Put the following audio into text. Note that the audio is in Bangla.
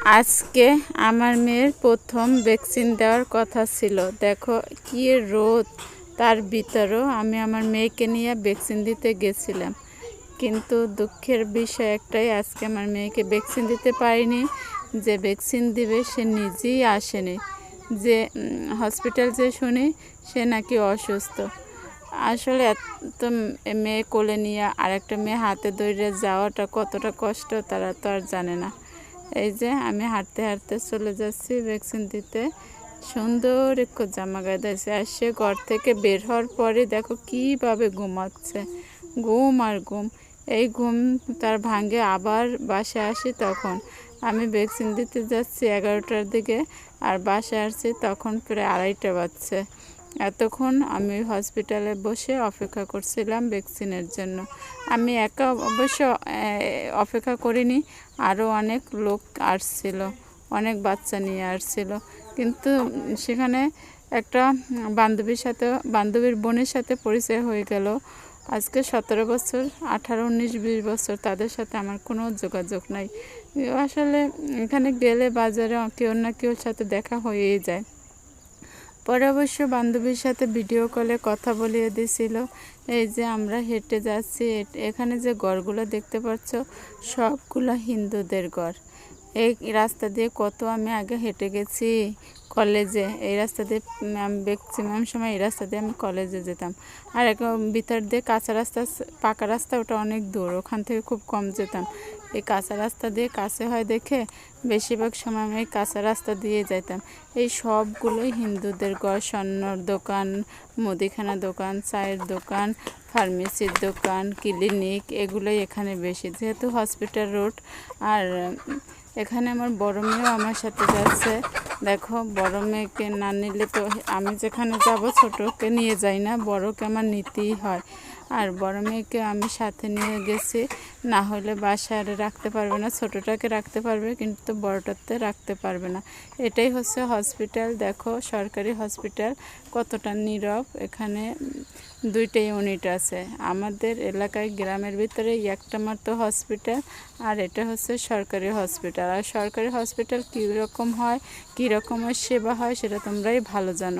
আজকে আমার মেয়ের প্রথম ভ্যাকসিন দেওয়ার কথা ছিল। দেখো কি রোদ, তার ভিতরেও আমি আমার মেয়েকে নিয়ে ভ্যাকসিন দিতে গেছিলাম। কিন্তু দুঃখের বিষয় একটাই, আজকে আমার মেয়েকে ভ্যাকসিন দিতে পারিনি। যে ভ্যাকসিন দিবে সে নিজেই আসেনি। যে হসপিটাল যে শুনি সে নাকি অসুস্থ। আসলে এত মেয়ে কোলে নিয়ে আরেকটা মেয়ে হাতে ধরে যাওয়াটা কতটা কষ্ট তারা তো আর জানে না। এই যে আমি হাঁটতে হাঁটতে চলে যাচ্ছি ভ্যাকসিন দিতে। সুন্দর একটু জামা গায়ে দিয়েছে, আর সে ঘর থেকে বের হওয়ার পরে দেখো কীভাবে ঘুমাচ্ছে, ঘুম আর ঘুম। এই ঘুম তার ভাঙে আবার বাসায় আসি, তখন আমি ভ্যাকসিন দিতে যাচ্ছি 11টার দিকে, আর বাসায় আসছি তখন প্রায় 2:30 বাজছে। এতক্ষণ আমি হসপিটালে বসে অপেক্ষা করছিলাম ভ্যাকসিনের জন্য। আমি একা অবশ্য অপেক্ষা করিনি, আরও অনেক লোক আসছিল, অনেক বাচ্চা নিয়ে আসছিল। কিন্তু সেখানে একটা বান্ধবীর বোনের সাথে পরিচয় হয়ে গেল। আজকে 17 বছর, 18, 19, 20 বছর তাদের সাথে আমার কোনো যোগাযোগ নাই। আসলে এখানে গেলে বাজারে কেউ না কেউর সাথে দেখা হয়েই যায়। পরে অবশ্য বান্ধবীর সাথে ভিডিও কলে কথা বলিয়ে দিছিল। এই যে আমরা হেঁটে যাচ্ছি, এখানে যে ঘরগুলো দেখতে পাচ্ছ সবগুলো হিন্দুদের ঘর। এই রাস্তা দিয়ে কত আমি আগে হেঁটে গেছি কলেজে। এই রাস্তা দিয়ে আমি ম্যাক্সিমাম সময় এই রাস্তা দিয়ে আমি কলেজে যেতাম। আর ভিতর দিয়ে কাঁচা রাস্তা, পাকা রাস্তা ওটা অনেক দূর, ওখান থেকে খুব কম যেতাম। এই কাঁচা রাস্তা দিয়ে কাছে হয় দেখে বেশিরভাগ সময় আমি এই কাঁচা রাস্তা দিয়ে যেতাম। এই সবগুলোই হিন্দুদের ঘর। স্বর্ণর দোকান, মুদিখানা দোকান, চায়ের দোকান, ফার্মেসির দোকান, ক্লিনিক, এগুলোই এখানে বেশি, যেহেতু হসপিটাল রোড। আর এখানে আমার বড় মেয়েও আমার সাথে যাচ্ছে। দেখো বড় মেয়েকে না নিলে তো আমি যেখানে যাব ছোটোকে নিয়ে যাই না, বড়কে আমার নিতেই হয়। আর বড় মেয়েকে আমি সাথে নিয়ে গেছি, না হলে বাসায় রাখতে পারবে না। ছোটোটাকে রাখতে পারবে কিন্তু বড়টাতে রাখতে পারবে না। এটাই হচ্ছে হসপিটাল। দেখো সরকারি হসপিটাল কতটা নীরব। এখানে 2টা ইউনিট আছে। আমাদের এলাকায় গ্রামের ভিতরে একটা মাত্র হসপিটাল, আর এটা হচ্ছে সরকারি হসপিটাল। আর সরকারি হসপিটাল কীরকম হয়, কীরকমের সেবা হয় সেটা তোমরাই ভালো জানো।